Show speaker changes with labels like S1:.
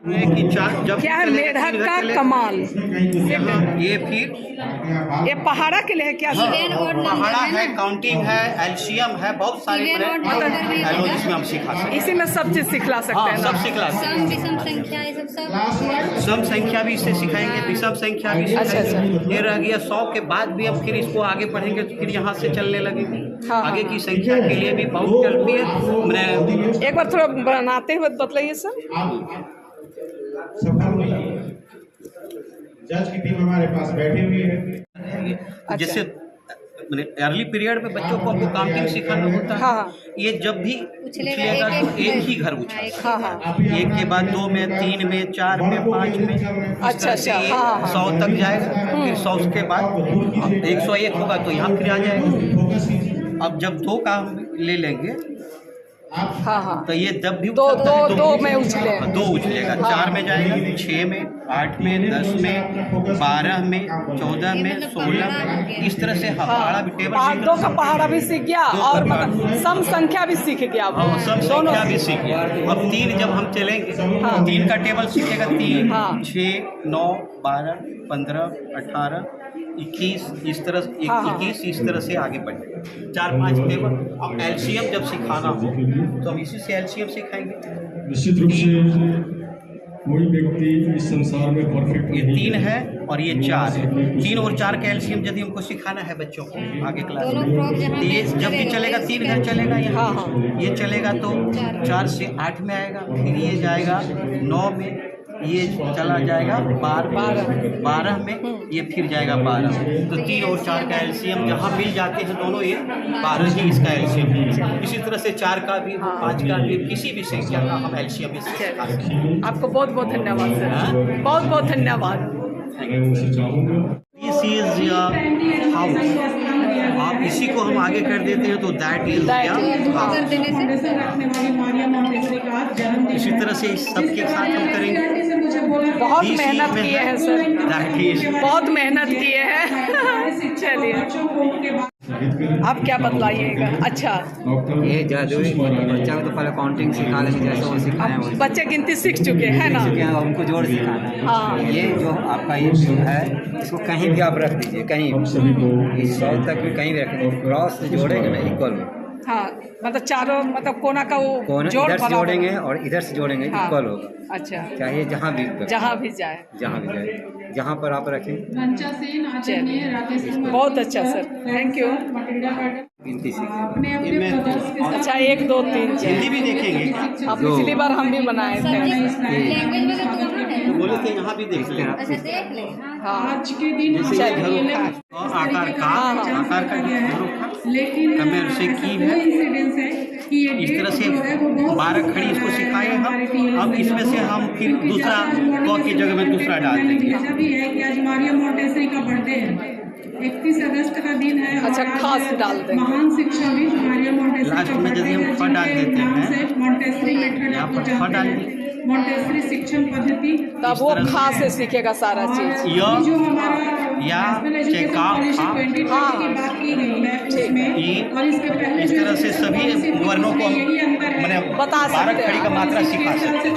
S1: कि जब
S2: क्या है मेढक का कमाल।
S1: ये फिर
S2: ये पहाड़ा के लिए है क्या सर?
S1: पहाड़ा है, काउंटिंग है, एलसीएम है, बहुत सारे इसमें हम सिखा सकते हैं।
S2: इसी में सब चीज सिखला सकते हैं
S1: सब
S2: ना?
S1: सिखला सकते हैं।
S3: विषम संख्या ये सब
S1: सम संख्या भी इससे सिखाएंगे, विषम संख्या भी सिखाएंगे। ये रह गया 100 के बाद भी हम फिर इसको आगे पढ़ेंगे तो फिर यहाँ से चलने लगेंगे। आगे की संख्या के लिए भी बहुत चलती है। मैंने
S2: एक बार थोड़ा बनाते हुए बतलाइए सर।
S4: जज की टीम हमारे पास बैठी हुई है।
S1: जैसे अर्ली पीरियड में बच्चों को हमको काउंटिंग सिखाना होता है।
S2: हाँ।
S1: ये जब भी उछलेगा तो एक ही घर उछलेगा।
S2: हाँ।
S1: एक के बाद 2 में, 3 में, 4 में, 5 में,
S2: अच्छा।
S1: 100 तक जाएगा। फिर 100 के बाद 101 होगा तो यहाँ फिर आ जाएगा। अब जब 2 का हम ले लेंगे
S2: हाँ।
S1: तो ये जब भी
S2: दो में उछले
S1: 2 उछलेगा, 4 में जाएगा, 6 में, 8 में, 10 में, 12 में, 14 में, 16 में, इस तरह से पहाड़ा भी टेबल
S2: 2 का पहाड़ा भी सीख गया और मतलब सम संख्या भी सीख गया।
S1: सम संख्या भी सीख गया। अब 3 जब हम चलेंगे 3 का टेबल सीखेगा, 3, 6, 9, 12, 15, 18, 21 इस तरह 21 इस तरह से आगे बढ़ेगा। 4-5 टेबल। अब एलसीएम जब सिखाना हो तो हम इसी से एलसीएम सिखाएंगे।
S4: निश्चित रूप से कोई व्यक्ति इस संसार में परफेक्ट
S1: ये 3 है और ये 4 है। 3 और 4 का एलसीएम यदि हमको सिखाना है बच्चों को आगे क्लास में, ये जब भी चलेगा 3 घर चलेगा यहाँ। ये चलेगा तो 4 से 8 में आएगा, फिर ये जाएगा 9 में, ये चला जाएगा 12 में, ये फिर जाएगा 12 में। तो 3 और 4 का एलसीएम जहाँ मिल जाते हैं दोनों, ये 12 ही इसका एलसीएम है। इसी तरह से 4 का भी, 5 का भी, किसी भी संख्या का हम एलसीएम इससे सिखा सकते हैं।
S2: आपको बहुत बहुत धन्यवाद सर, बहुत बहुत धन्यवाद।
S1: This is house. आप इसी को हम आगे कर देते हैं तो दैट इज इसी तरह से इस सबके साथ हम करेंगे।
S2: बहुत मेहनत किए हैं सर, बहुत मेहनत किए हैं। चलिए आप क्या बतलाइएगा? अच्छा,
S5: ये जादुई बच्चा को तो पहले काउंटिंग सिखा लेंगे, जैसे वो सिखाए हैं।
S2: बच्चे गिनती सीख चुके हैं ना?
S5: और उनको जोड़ सिखाना है।
S2: हाँ।
S5: ये जो आपका ये है, इसको कहीं भी आप रख दीजिए, कहीं भी, इस 100 तक भी कहीं भी रखेंगे, क्रॉस से जोड़ेंगे ना इक्वल में।
S2: हाँ, मतलब चारों मतलब कोना का वो
S5: कोना
S2: जोड़
S5: इधर से
S2: बना
S5: जोड़ेंगे और इधर से जोड़ेंगे, इक्वल होगा।
S2: अच्छा,
S5: चाहे जहाँ भी जाए,
S2: जहाँ भी जाए,
S5: जहाँ पर आप रखें।
S2: बहुत अच्छा सर, थैंक यू।
S5: गिनती सीखेंगे।
S2: अच्छा 1 2 3
S1: हिंदी भी देखेंगे।
S2: अब पिछली बार हम भी बनाए थे।
S1: तो बोले थे यहाँ भी देख लें।
S2: आज
S4: के दिन
S1: आकार का कमेर से की है। इस तरह से 12 खड़ी इसको सिखाए हम। अब इसमें से हम फिर दूसरा क की जगह में दूसरा डाल देंगे।
S4: कि आज मारिया मोंटेसरी का बर्थडे है, 31 अगस्त का दिन है।
S2: अच्छा, खास डाल देंगे।
S4: महान शिक्षाविद मारिया मोंटेसरी
S1: लास्ट में यदि हम फ डाल देते हैं,
S4: मोंटेसरी मेथड
S1: यहाँ
S4: आप
S1: पर फ
S4: जानते
S1: डाल
S4: हैं, मोंटेसरी शिक्षण पद्धति।
S2: तब वो खास से सीखेगा सारा चीज।
S4: जो हमारा
S1: या चेका
S4: की बात की गई है उसमें, और इसके पहले
S1: इस तरह से सभी वर्णों को हम
S4: यही अंतर है।
S1: मैंने
S2: बता सकते
S1: 12 खड़ी का मात्रा सिखा सकते हैं।